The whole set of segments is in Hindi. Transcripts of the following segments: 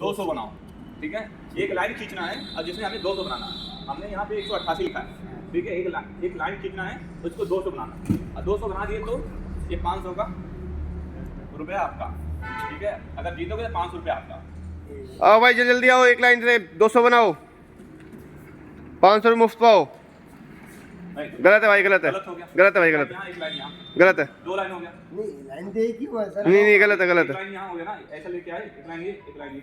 200 बनाओ, ठीक है। एक लाइन खींचना है और जिसमें हमें 200 बनाना है। हमने यहाँ पे 188 लिखा है, ठीक है। एक लाइन खींचना है, उसको 200 बनाना है और 200 बना दिए तो ये 500 का रुपया आपका, ठीक है। अगर जीतोगे तो 500 रुपया आपका। आओ भाई जल्दी आओ, एक लाइन से 200 बनाओ, 500 मुफ्त पाओ। गलत है भाई, गलत है, गलत हो गया, गलत है भाई, गलत है, एक लाइन यहाँ, गलत है, 2 लाइन हो गया। नहीं लाइन दे की हुआ सर। नहीं गलत है, गलत एक है। लाइन यहाँ हो गया ना, ऐसा लेके आए, एक लाइन ये, एक लाइन ये,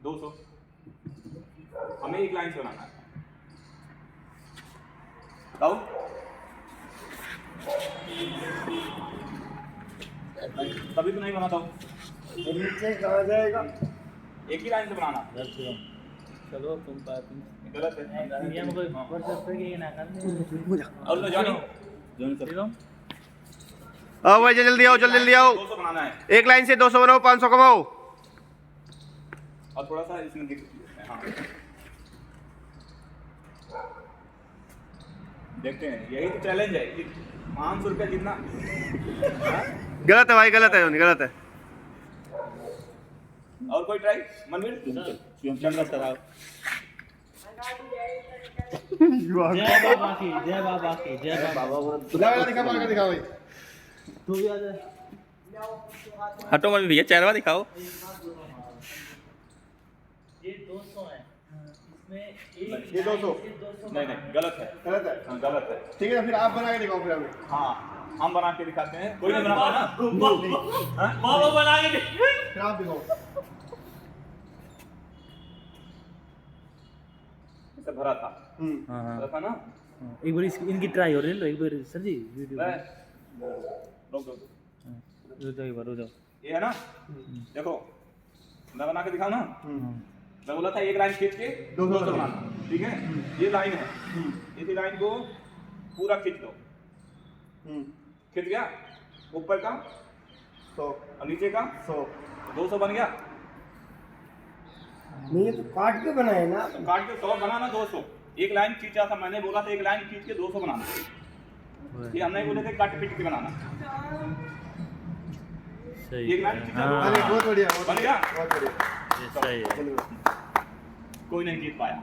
200। हमें एक लाइन से बनाना है, बताओ। तभी तो नहीं बनाता हूँ, नीचे कहाँ जाएगा? एक ही लाइन से बनाना। चलो तुम गलत है। नियम को कर सकते कि ना कर और तो जानी आओ भाई जल्दी आओ, जल्दी आओ, 200 बनाना है एक लाइन से 200 बनाओ, 500 कमाओ। और थोड़ा सा इसमें गिर, हाँ देखते हैं, यही तो चैलेंज है कि 500 रुपया जितना। गलत है भाई, गलत है, गलत है। और कोई ट्राई मनवीर? चंद्र सराव। जय बाबा की, जय बाबा की, जय बाबा। दिखा भाई। तू भी आ जा। हटो मत भैया, चेहरा दिखाओ। ये 200 है, इसमें ये 200 नहीं नहीं, गलत है, गलत है, हाँ गलत है। ठीक है। फिर आप बना के दिखाओ, फिर हमें। हाँ हम बना के दिखाते हैं, कोई नहीं बना पाया ना। बाबा बना के फिर आप दिखाओ। इसे भरा था, भरा था ना। एक बार इनकी ट्राई हो रही है, एक बार सर जी वीडियो रोक दो, एक बार रुक जाओ। ये है ना, देखो मैं बना के दिखाऊं ना। मैं बोला था एक लाइन खींच के 200 बनाना, ठीक है। ये लाइन है, इसी लाइन को पूरा खींच दो, खींच गया। ऊपर का 100 और नीचे का 100 200 बन गया। नहीं ये तो काट के बनाए ना। तो काट के 100 बनाना, 200। एक लाइन खींचा था, मैंने बोला था एक लाइन खींच के 200 बनाना। ये हम नहीं बोले थे काट पीट के बनाना। सही एक लाइन खींचा, अरे बहुत बढ़िया, बन गया। बहुत बढ़िया। सही है। कोई नहीं जीत पाया।